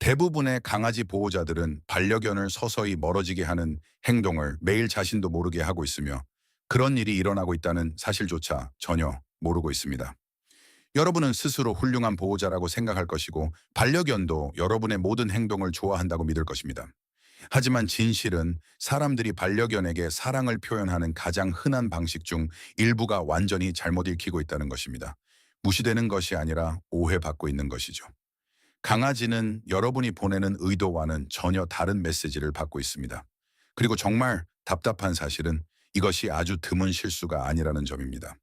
대부분의 강아지 보호자들은 반려견을 서서히 멀어지게 하는 행동을 매일 자신도 모르게 하고 있으며 그런 일이 일어나고 있다는 사실조차 전혀 모르고 있습니다. 여러분은 스스로 훌륭한 보호자라고 생각할 것이고 반려견도 여러분의 모든 행동을 좋아한다고 믿을 것입니다. 하지만 진실은 사람들이 반려견에게 사랑을 표현하는 가장 흔한 방식 중 일부가 완전히 잘못 읽히고 있다는 것입니다. 무시되는 것이 아니라 오해받고 있는 것이죠. 강아지는 여러분이 보내는 의도와는 전혀 다른 메시지를 받고 있습니다. 그리고 정말 답답한 사실은 이것이 아주 드문 실수가 아니라는 점입니다.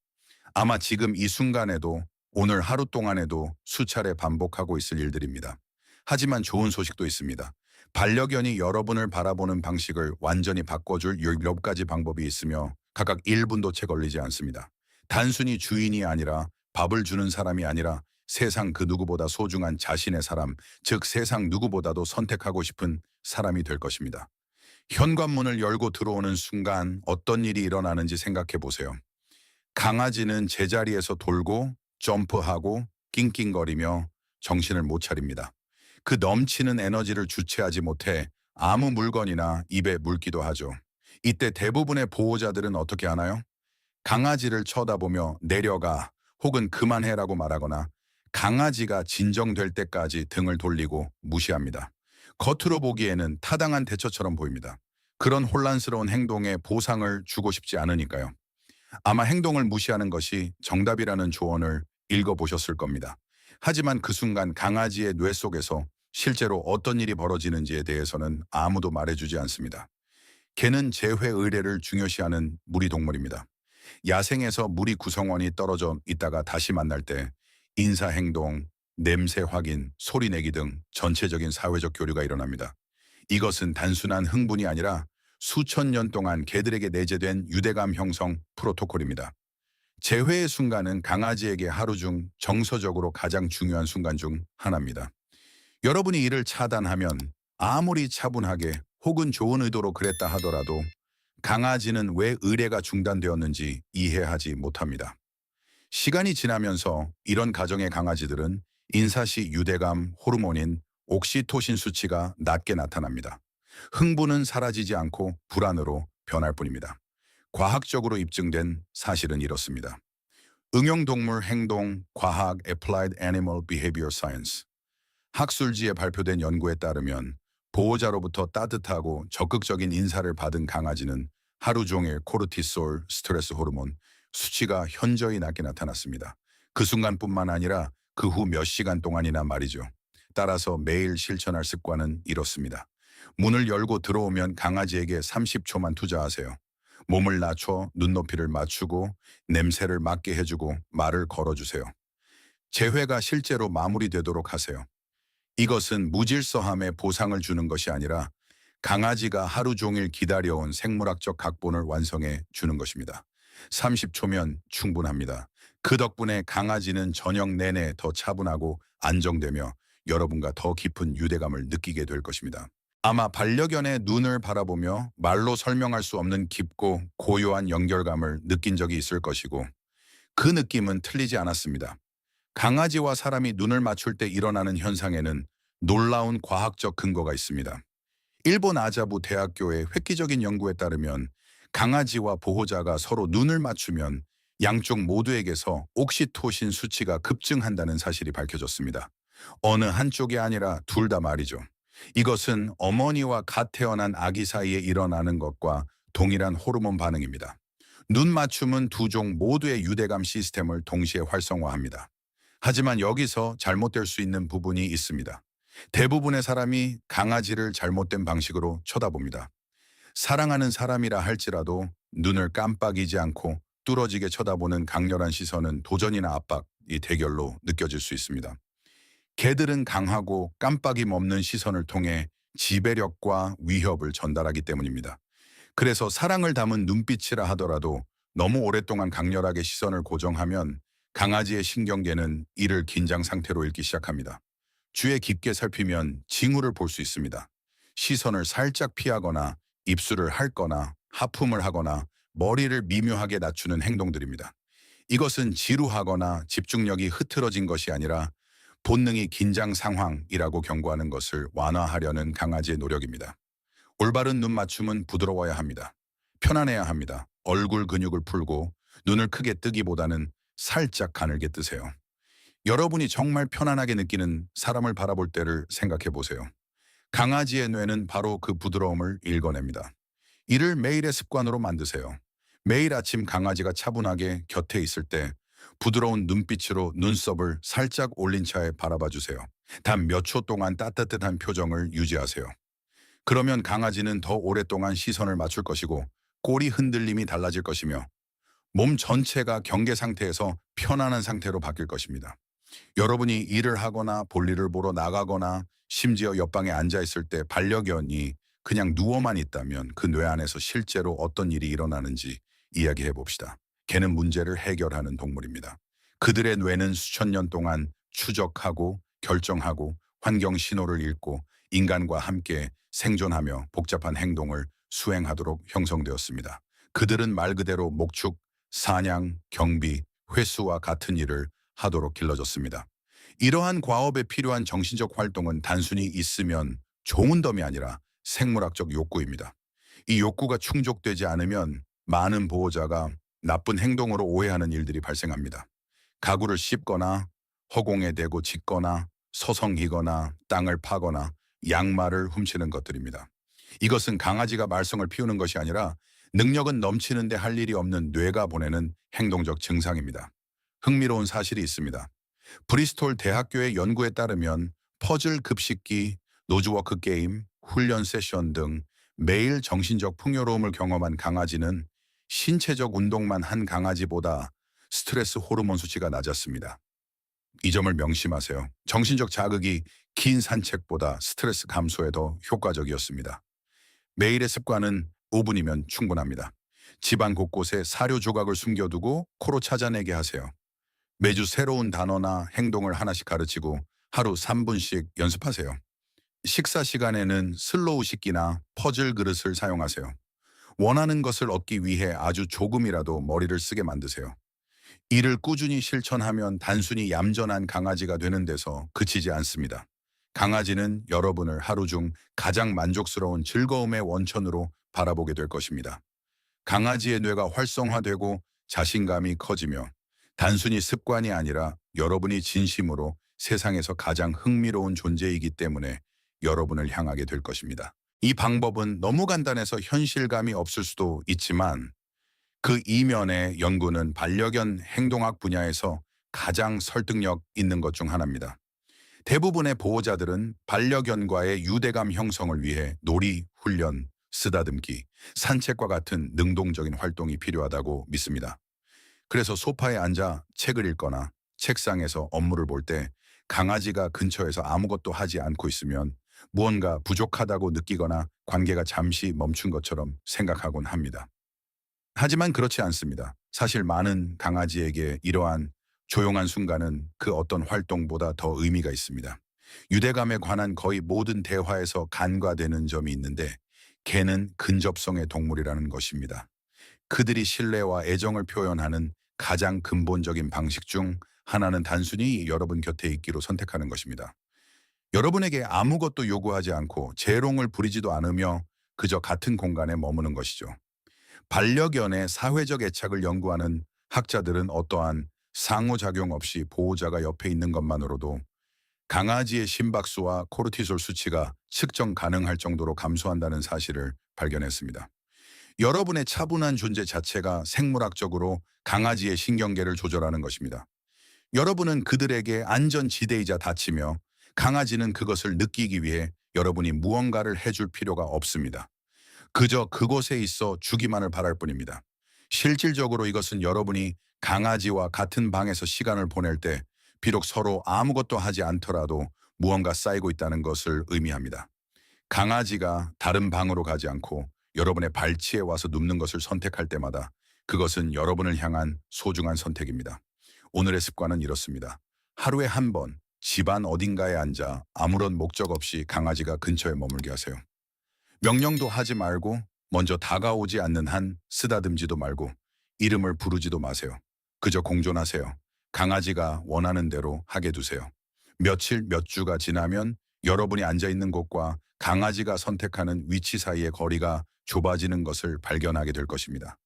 아마 지금 이 순간에도 오늘 하루 동안에도 수차례 반복하고 있을 일들입니다. 하지만 좋은 소식도 있습니다. 반려견이 여러분을 바라보는 방식을 완전히 바꿔줄 몇 가지 방법이 있으며 각각 1분도 채 걸리지 않습니다. 단순히 주인이 아니라 밥을 주는 사람이 아니라 세상 그 누구보다 소중한 자신의 사람, 즉 세상 누구보다도 선택하고 싶은 사람이 될 것입니다. 현관문을 열고 들어오는 순간 어떤 일이 일어나는지 생각해 보세요. 강아지는 제자리에서 돌고 점프하고 낑낑거리며 정신을 못 차립니다. 그 넘치는 에너지를 주체하지 못해 아무 물건이나 입에 물기도 하죠. 이때 대부분의 보호자들은 어떻게 하나요? 강아지를 쳐다보며 내려가 혹은 그만해라고 말하거나 강아지가 진정될 때까지 등을 돌리고 무시합니다. 겉으로 보기에는 타당한 대처처럼 보입니다. 그런 혼란스러운 행동에 보상을 주고 싶지 않으니까요. 아마 행동을 무시하는 것이 정답이라는 조언을 읽어보셨을 겁니다. 하지만 그 순간 강아지의 뇌 속에서 실제로 어떤 일이 벌어지는지에 대해서는 아무도 말해주지 않습니다. 개는 재회 의례를 중요시하는 무리 동물입니다. 야생에서 무리 구성원이 떨어져 있다가 다시 만날 때 인사 행동, 냄새 확인, 소리 내기 등 전체적인 사회적 교류가 일어납니다. 이것은 단순한 흥분이 아니라 수천 년 동안 개들에게 내재된 유대감 형성 프로토콜입니다. 재회의 순간은 강아지에게 하루 중 정서적으로 가장 중요한 순간 중 하나입니다. 여러분이 이를 차단하면 아무리 차분하게 혹은 좋은 의도로 그랬다 하더라도 강아지는 왜 의례가 중단되었는지 이해하지 못합니다. 시간이 지나면서 이런 가정의 강아지들은 인사시 유대감 호르몬인 옥시토신 수치가 낮게 나타납니다. 흥분은 사라지지 않고 불안으로 변할 뿐입니다. 과학적으로 입증된 사실은 이렇습니다. 응용동물 행동 과학 Applied Animal Behavior Science 학술지에 발표된 연구에 따르면 보호자로부터 따뜻하고 적극적인 인사를 받은 강아지는 하루 종일 코르티솔, 스트레스 호르몬, 수치가 현저히 낮게 나타났습니다. 그 순간뿐만 아니라 그 후 몇 시간 동안이나 말이죠. 따라서 매일 실천할 습관은 이렇습니다. 문을 열고 들어오면 강아지에게 30초만 투자하세요. 몸을 낮춰 눈높이를 맞추고 냄새를 맡게 해주고 말을 걸어주세요. 재회가 실제로 마무리되도록 하세요. 이것은 무질서함에 보상을 주는 것이 아니라 강아지가 하루 종일 기다려온 생물학적 각본을 완성해 주는 것입니다. 30초면 충분합니다. 그 덕분에 강아지는 저녁 내내 더 차분하고 안정되며 여러분과 더 깊은 유대감을 느끼게 될 것입니다. 아마 반려견의 눈을 바라보며 말로 설명할 수 없는 깊고 고요한 연결감을 느낀 적이 있을 것이고 그 느낌은 틀리지 않았습니다. 강아지와 사람이 눈을 맞출 때 일어나는 현상에는 놀라운 과학적 근거가 있습니다. 일본 아자부 대학교의 획기적인 연구에 따르면 강아지와 보호자가 서로 눈을 맞추면 양쪽 모두에게서 옥시토신 수치가 급증한다는 사실이 밝혀졌습니다. 어느 한쪽이 아니라 둘 다 말이죠. 이것은 어머니와 갓 태어난 아기 사이에 일어나는 것과 동일한 호르몬 반응입니다. 눈 맞춤은 두 종 모두의 유대감 시스템을 동시에 활성화합니다. 하지만 여기서 잘못될 수 있는 부분이 있습니다. 대부분의 사람이 강아지를 잘못된 방식으로 쳐다봅니다. 사랑하는 사람이라 할지라도 눈을 깜빡이지 않고 뚫어지게 쳐다보는 강렬한 시선은 도전이나 압박이 대결로 느껴질 수 있습니다. 개들은 강하고 깜빡임 없는 시선을 통해 지배력과 위협을 전달하기 때문입니다. 그래서 사랑을 담은 눈빛이라 하더라도 너무 오랫동안 강렬하게 시선을 고정하면 강아지의 신경계는 이를 긴장 상태로 읽기 시작합니다. 주에 깊게 살피면 징후를 볼 수 있습니다. 시선을 살짝 피하거나 입술을 핥거나 하품을 하거나 머리를 미묘하게 낮추는 행동들입니다. 이것은 지루하거나 집중력이 흐트러진 것이 아니라 본능이 긴장 상황이라고 경고하는 것을 완화하려는 강아지의 노력입니다. 올바른 눈 맞춤은 부드러워야 합니다. 편안해야 합니다. 얼굴 근육을 풀고 눈을 크게 뜨기보다는 살짝 가늘게 뜨세요. 여러분이 정말 편안하게 느끼는 사람을 바라볼 때를 생각해 보세요. 강아지의 뇌는 바로 그 부드러움을 읽어냅니다. 이를 매일의 습관으로 만드세요. 매일 아침 강아지가 차분하게 곁에 있을 때 부드러운 눈빛으로 눈썹을 살짝 올린 차에 바라봐 주세요. 단 몇 초 동안 따뜻한 표정을 유지하세요. 그러면 강아지는 더 오랫동안 시선을 맞출 것이고 꼬리 흔들림이 달라질 것이며 몸 전체가 경계 상태에서 편안한 상태로 바뀔 것입니다. 여러분이 일을 하거나 볼일을 보러 나가거나 심지어 옆방에 앉아 있을 때 반려견이 그냥 누워만 있다면 그 뇌 안에서 실제로 어떤 일이 일어나는지 이야기해 봅시다. 개는 문제를 해결하는 동물입니다. 그들의 뇌는 수천 년 동안 추적하고 결정하고 환경 신호를 읽고 인간과 함께 생존하며 복잡한 행동을 수행하도록 형성되었습니다. 그들은 말 그대로 목축, 사냥, 경비, 회수와 같은 일을 하도록 길러졌습니다. 이러한 과업에 필요한 정신적 활동은 단순히 있으면 좋은 덤이 아니라 생물학적 욕구입니다. 이 욕구가 충족되지 않으면 많은 보호자가 나쁜 행동으로 오해하는 일들이 발생합니다. 가구를 씹거나 허공에 대고 짖거나 서성이거나 땅을 파거나 양말을 훔치는 것들입니다. 이것은 강아지가 말썽을 피우는 것이 아니라 능력은 넘치는데 할 일이 없는 뇌가 보내는 행동적 증상입니다. 흥미로운 사실이 있습니다. 브리스톨 대학교의 연구에 따르면 퍼즐 급식기, 노즈워크 게임, 훈련 세션 등 매일 정신적 풍요로움을 경험한 강아지는 신체적 운동만 한 강아지보다 스트레스 호르몬 수치가 낮았습니다. 이 점을 명심하세요. 정신적 자극이 긴 산책보다 스트레스 감소에 더 효과적이었습니다. 매일의 습관은 5분이면 충분합니다. 집안 곳곳에 사료 조각을 숨겨두고 코로 찾아내게 하세요. 매주 새로운 단어나 행동을 하나씩 가르치고 하루 3분씩 연습하세요. 식사 시간에는 슬로우 식기나 퍼즐 그릇을 사용하세요. 원하는 것을 얻기 위해 아주 조금이라도 머리를 쓰게 만드세요. 이를 꾸준히 실천하면 단순히 얌전한 강아지가 되는 데서 그치지 않습니다. 강아지는 여러분을 하루 중 가장 만족스러운 즐거움의 원천으로 바라보게 될 것입니다. 강아지의 뇌가 활성화되고 자신감이 커지며 단순히 습관이 아니라 여러분이 진심으로 세상에서 가장 흥미로운 존재이기 때문에 여러분을 향하게 될 것입니다. 이 방법은 너무 간단해서 현실감이 없을 수도 있지만 그 이면의 연구는 반려견 행동학 분야에서 가장 설득력 있는 것 중 하나입니다. 대부분의 보호자들은 반려견과의 유대감 형성을 위해 놀이, 훈련, 쓰다듬기, 산책과 같은 능동적인 활동이 필요하다고 믿습니다. 그래서 소파에 앉아 책을 읽거나 책상에서 업무를 볼 때 강아지가 근처에서 아무것도 하지 않고 있으면 무언가 부족하다고 느끼거나 관계가 잠시 멈춘 것처럼 생각하곤 합니다. 하지만 그렇지 않습니다. 사실 많은 강아지에게 이러한 조용한 순간은 그 어떤 활동보다 더 의미가 있습니다. 유대감에 관한 거의 모든 대화에서 간과되는 점이 있는데 개는 근접성의 동물이라는 것입니다. 그들이 신뢰와 애정을 표현하는 가장 근본적인 방식 중 하나는 단순히 여러분 곁에 있기로 선택하는 것입니다. 여러분에게 아무것도 요구하지 않고 재롱을 부리지도 않으며 그저 같은 공간에 머무는 것이죠. 반려견의 사회적 애착을 연구하는 학자들은 어떠한 상호작용 없이 보호자가 옆에 있는 것만으로도 강아지의 심박수와 코르티솔 수치가 측정 가능할 정도로 감소한다는 사실을 발견했습니다. 여러분의 차분한 존재 자체가 생물학적으로 강아지의 신경계를 조절하는 것입니다. 여러분은 그들에게 안전지대이자 다치며 강아지는 그것을 느끼기 위해 여러분이 무언가를 해줄 필요가 없습니다. 그저 그곳에 있어 주기만을 바랄 뿐입니다. 실질적으로 이것은 여러분이 강아지와 같은 방에서 시간을 보낼 때 비록 서로 아무것도 하지 않더라도 무언가 쌓이고 있다는 것을 의미합니다. 강아지가 다른 방으로 가지 않고 여러분의 발치에 와서 눕는 것을 선택할 때마다 그것은 여러분을 향한 소중한 선택입니다. 오늘의 습관은 이렇습니다. 하루에 한 번 집안 어딘가에 앉아 아무런 목적 없이 강아지가 근처에 머물게 하세요. 명령도 하지 말고 먼저 다가오지 않는 한 쓰다듬지도 말고 이름을 부르지도 마세요. 그저 공존하세요. 강아지가 원하는 대로 하게 두세요. 며칠, 몇 주가 지나면 여러분이 앉아 있는 곳과 강아지가 선택하는 위치 사이의 거리가 좁아지는 것을 발견하게 될 것입니다.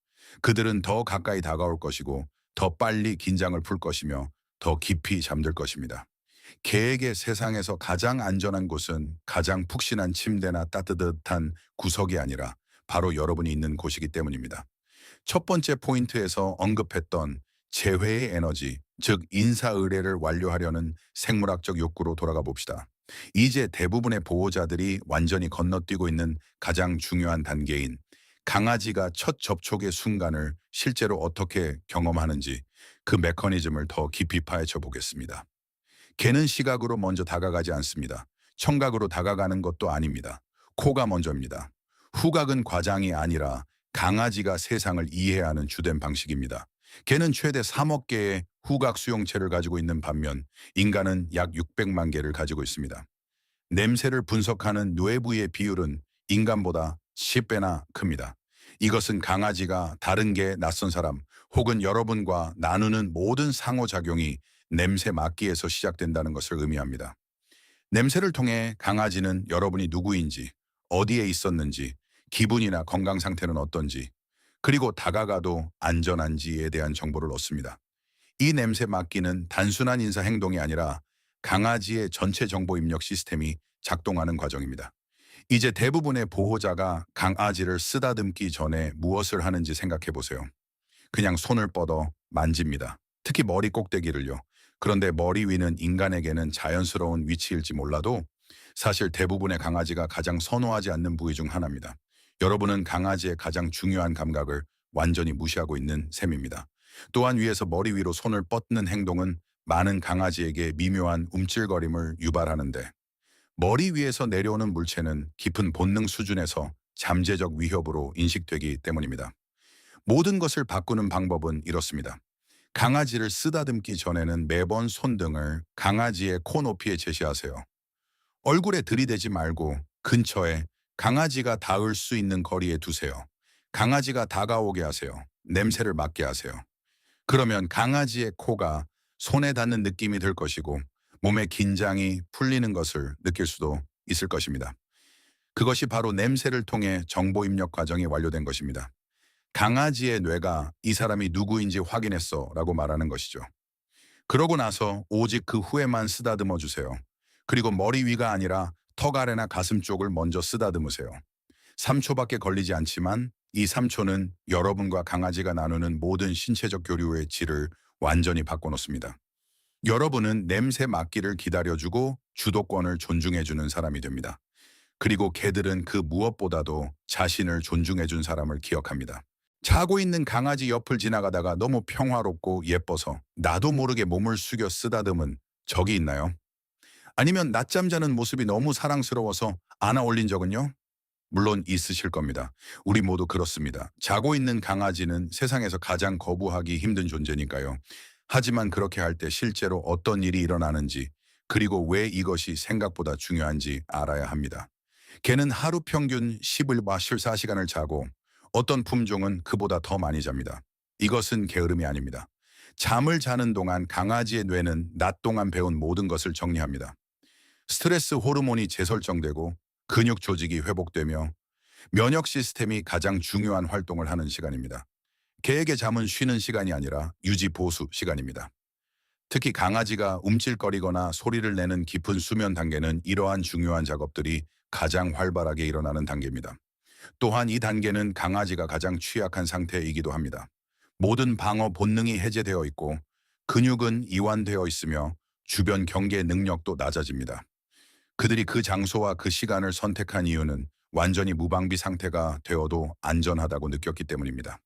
그들은 더 가까이 다가올 것이고 더 빨리 긴장을 풀 것이며 더 깊이 잠들 것입니다. 개에게 세상에서 가장 안전한 곳은 가장 푹신한 침대나 따뜻한 구석이 아니라 바로 여러분이 있는 곳이기 때문입니다. 첫 번째 포인트에서 언급했던 재회의 에너지, 즉 인사의례를 완료하려는 생물학적 욕구로 돌아가 봅시다. 이제 대부분의 보호자들이 완전히 건너뛰고 있는 가장 중요한 단계인 강아지가 첫 접촉의 순간을 실제로 어떻게 경험하는지 그 메커니즘을 더 깊이 파헤쳐 보겠습니다. 개는 시각으로 먼저 다가가지 않습니다. 청각으로 다가가는 것도 아닙니다. 코가 먼저입니다. 후각은 과장이 아니라 강아지가 세상을 이해하는 주된 방식입니다. 개는 최대 3억 개의 후각 수용체를 가지고 있는 반면 인간은 약 600만 개를 가지고 있습니다. 냄새를 분석하는 뇌 부위의 비율은 인간보다 10배나 큽니다. 이것은 강아지가 다른 개, 낯선 사람 혹은 여러분과 나누는 모든 상호작용이 냄새 맡기에서 시작된다는 것을 의미합니다. 냄새를 통해 강아지는 여러분이 누구인지, 어디에 있었는지, 기분이나 건강 상태는 어떤지, 그리고 다가가도 안전한지에 대한 정보를 얻습니다. 이 냄새 맡기는 단순한 인사 행동이 아니라 강아지의 전체 정보 입력 시스템이 작동하는 과정입니다. 이제 대부분의 보호자가 강아지를 쓰다듬기 전에 무엇을 하는지 생각해 보세요. 그냥 손을 뻗어 만집니다. 특히 머리 꼭대기를요. 그런데 머리 위는 인간에게는 자연스러운 위치일지 몰라도 사실 대부분의 강아지가 가장 선호하지 않는 부위 중 하나입니다. 여러분은 강아지의 가장 중요한 감각을 완전히 무시하고 있는 셈입니다. 또한 위에서 머리 위로 손을 뻗는 행동은 많은 강아지에게 미묘한 움찔거림을 유발하는데 머리 위에서 내려오는 물체는 깊은 본능 수준에서 잠재적 위협으로 인식되기 때문입니다. 모든 것을 바꾸는 방법은 이렇습니다. 강아지를 쓰다듬기 전에는 매번 손등을 강아지의 코 높이에 제시하세요. 얼굴에 들이대지 말고 근처에 강아지가 닿을 수 있는 거리에 두세요. 강아지가 다가오게 하세요. 냄새를 맡게 하세요. 그러면 강아지의 코가 손에 닿는 느낌이 들 것이고 몸의 긴장이 풀리는 것을 느낄 수도 있을 것입니다. 그것이 바로 냄새를 통해 정보 입력 과정이 완료된 것입니다. 강아지의 뇌가 이 사람이 누구인지 확인했어 라고 말하는 것이죠. 그러고 나서 오직 그 후에만 쓰다듬어 주세요. 그리고 머리 위가 아니라 턱 아래나 가슴 쪽을 먼저 쓰다듬으세요. 3초밖에 걸리지 않지만 이 3초는 여러분과 강아지가 나누는 모든 신체적 교류의 질을 완전히 바꿔놓습니다. 여러분은 냄새 맡기를 기다려주고 주도권을 존중해주는 사람이 됩니다. 그리고 개들은 그 무엇보다도 자신을 존중해준 사람을 기억합니다. 자고 있는 강아지 옆을 지나가다가 너무 평화롭고 예뻐서 나도 모르게 몸을 숙여 쓰다듬은 적이 있나요? 아니면 낮잠 자는 모습이 너무 사랑스러워서 안아 올린 적은요? 물론 있으실 겁니다. 우리 모두 그렇습니다. 자고 있는 강아지는 세상에서 가장 거부하기 힘든 존재니까요. 하지만 그렇게 할 때 실제로 어떤 일이 일어나는지 그리고 왜 이것이 생각보다 중요한지 알아야 합니다. 개는 하루 평균 10일과 14시간을 자고 어떤 품종은 그보다 더 많이 잡니다. 이것은 게으름이 아닙니다. 잠을 자는 동안 강아지의 뇌는 낮 동안 배운 모든 것을 정리합니다. 스트레스 호르몬이 재설정되고 근육 조직이 회복되며 면역 시스템이 가장 중요한 활동을 하는 시간입니다. 개에게 잠은 쉬는 시간이 아니라 유지 보수 시간입니다. 특히 강아지가 움찔거리거나 소리를 내는 깊은 수면 단계는 이러한 중요한 작업들이 가장 활발하게 일어나는 단계입니다. 또한 이 단계는 강아지가 가장 취약한 상태이기도 합니다. 모든 방어 본능이 해제되어 있고 근육은 이완되어 있으며 주변 경계 능력도 낮아집니다. 그들이 그 장소와 그 시간을 선택한 이유는 완전히 무방비 상태가 되어도 안전하다고 느꼈기 때문입니다.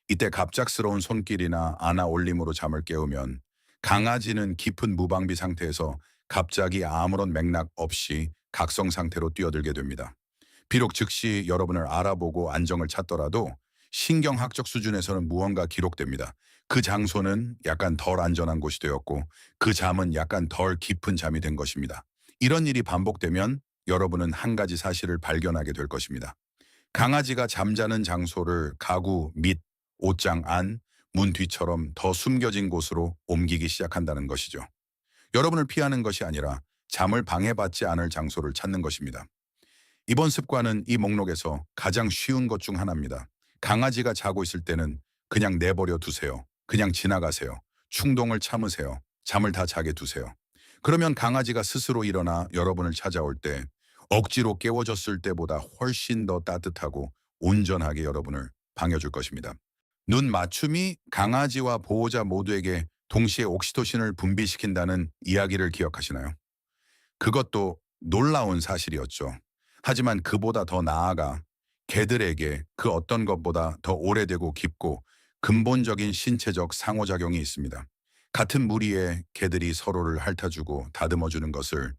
이때 갑작스러운 손길이나 안아 올림으로 잠을 깨우면 강아지는 깊은 무방비 상태에서 갑자기 아무런 맥락 없이 각성 상태로 뛰어들게 됩니다. 비록 즉시 여러분을 알아보고 안정을 찾더라도 신경학적 수준에서는 무언가 기록됩니다. 그 장소는 약간 덜 안전한 곳이 되었고 그 잠은 약간 덜 깊은 잠이 된 것입니다. 이런 일이 반복되면 여러분은 한 가지 사실을 발견하게 될 것입니다. 강아지가 잠자는 장소를 가구 및 옷장 안, 문 뒤처럼 더 숨겨진 곳으로 옮기기 시작한다는 것이죠. 여러분을 피하는 것이 아니라 잠을 방해받지 않을 장소를 찾는 것입니다. 이번 습관은 이 목록에서 가장 쉬운 것 중 하나입니다. 강아지가 자고 있을 때는 그냥 내버려 두세요. 그냥 지나가세요. 충동을 참으세요. 잠을 다 자게 두세요. 그러면 강아지가 스스로 일어나 여러분을 찾아올 때 억지로 깨워줬을 때보다 훨씬 더 따뜻하고 온전하게 여러분을 반겨줄 것입니다. 눈 맞춤이 강아지와 보호자 모두에게 동시에 옥시토신을 분비시킨다는 이야기를 기억하시나요? 그것도 놀라운 사실이었죠. 하지만 그보다 더 나아가 개들에게 그 어떤 것보다 더 오래되고 깊고 근본적인 신체적 상호작용이 있습니다. 같은 무리의 개들이 서로를 핥아주고 다듬어주는 것을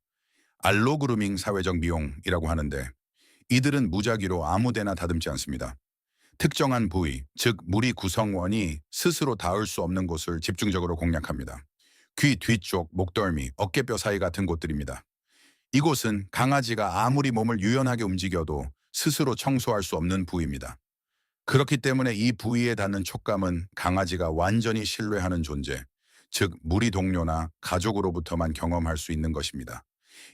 알로그루밍 사회적 미용이라고 하는데, 이들은 무작위로 아무데나 다듬지 않습니다. 특정한 부위, 즉 무리 구성원이 스스로 닿을 수 없는 곳을 집중적으로 공략합니다. 귀 뒤쪽, 목덜미, 어깨뼈 사이 같은 곳들입니다. 이곳은 강아지가 아무리 몸을 유연하게 움직여도 스스로 청소할 수 없는 부위입니다. 그렇기 때문에 이 부위에 닿는 촉감은 강아지가 완전히 신뢰하는 존재, 즉 무리 동료나 가족으로부터만 경험할 수 있는 것입니다.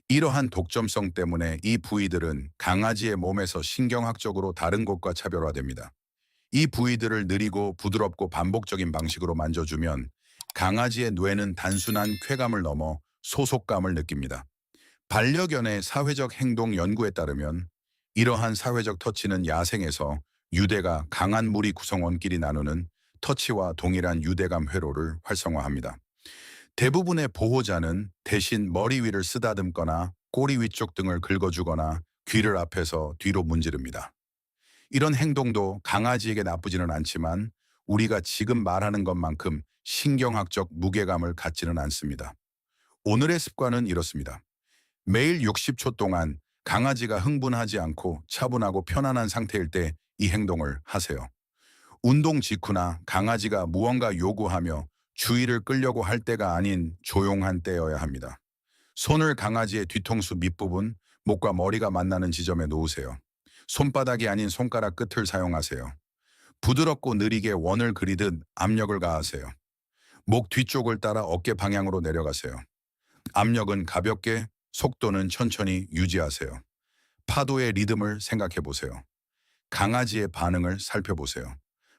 이러한 독점성 때문에 이 부위들은 강아지의 몸에서 신경학적으로 다른 곳과 차별화됩니다. 이 부위들을 느리고 부드럽고 반복적인 방식으로 만져주면 강아지의 뇌는 단순한 쾌감을 넘어 소속감을 느낍니다. 반려견의 사회적 행동 연구에 따르면 이러한 사회적 터치는 야생에서 유대가 강한 무리 구성원끼리 나누는 터치와 동일한 유대감 회로를 활성화합니다. 대부분의 보호자는 대신 머리 위를 쓰다듬거나 꼬리 위쪽 등을 긁어주거나 귀를 앞에서 뒤로 문지릅니다. 이런 행동도 강아지에게 나쁘지는 않지만 우리가 지금 말하는 것만큼 신경학적 무게감을 갖지는 않습니다. 오늘의 습관은 이렇습니다. 매일 60초 동안 강아지가 흥분하지 않고 차분하고 편안한 상태일 때 이 행동을 하세요. 운동 직후나 강아지가 무언가 요구하며 주의를 끌려고 할 때가 아닌 조용한 때여야 합니다. 손을 강아지의 뒤통수 밑부분, 목과 머리가 만나는 지점에 놓으세요. 손바닥이 아닌 손가락 끝을 사용하세요. 부드럽고 느리게 원을 그리듯 압력을 가하세요. 목 뒤쪽을 따라 어깨 방향으로 내려가세요. 압력은 가볍게, 속도는 천천히 유지하세요. 파도의 리듬을 생각해 보세요. 강아지의 반응을 살펴보세요.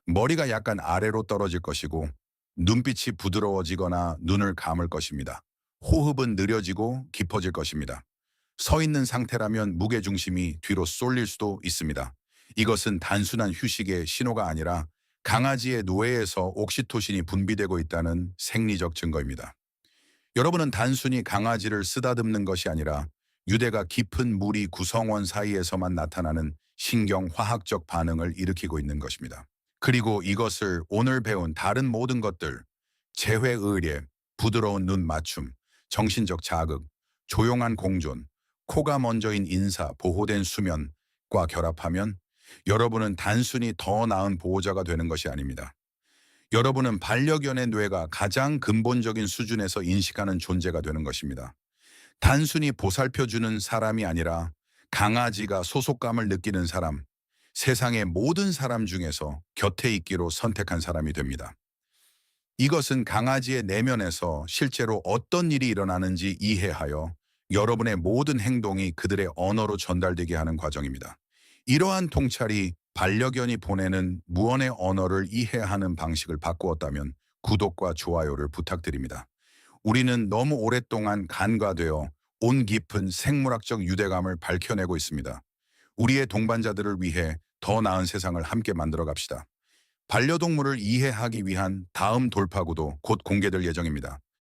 머리가 약간 아래로 떨어질 것이고 눈빛이 부드러워지거나 눈을 감을 것입니다. 호흡은 느려지고 깊어질 것입니다. 서 있는 상태라면 무게중심이 뒤로 쏠릴 수도 있습니다. 이것은 단순한 휴식의 신호가 아니라 강아지의 뇌에서 옥시토신이 분비되고 있다는 생리적 증거입니다. 여러분은 단순히 강아지를 쓰다듬는 것이 아니라 유대가 깊은 무리 구성원 사이에서만 나타나는 신경화학적 반응을 일으키고 있는 것입니다. 그리고 이것을 오늘 배운 다른 모든 것들, 재회 의례, 부드러운 눈 맞춤, 정신적 자극, 조용한 공존, 코가 먼저인 인사, 보호된 수면과 결합하면 여러분은 단순히 더 나은 보호자가 되는 것이 아닙니다. 여러분은 반려견의 뇌가 가장 근본적인 수준에서 인식하는 존재가 되는 것입니다. 단순히 보살펴주는 사람이 아니라 강아지가 소속감을 느끼는 사람, 세상의 모든 사람 중에서 곁에 있기로 선택한 사람이 됩니다. 이것은 강아지의 내면에서 실제로 어떤 일이 일어나는지 이해하여 여러분의 모든 행동이 그들의 언어로 전달되게 하는 과정입니다. 이러한 통찰이 반려견이 보내는 무언의 언어를 이해하는 방식을 바꾸었다면 구독과 좋아요를 부탁드립니다. 우리는 너무 오랫동안 간과되어 온 깊은 생물학적 유대감을 밝혀내고 있습니다. 우리의 동반자들을 위해 더 나은 세상을 함께 만들어 갑시다. 반려동물을 이해하기 위한 다음 돌파구도 곧 공개될 예정입니다.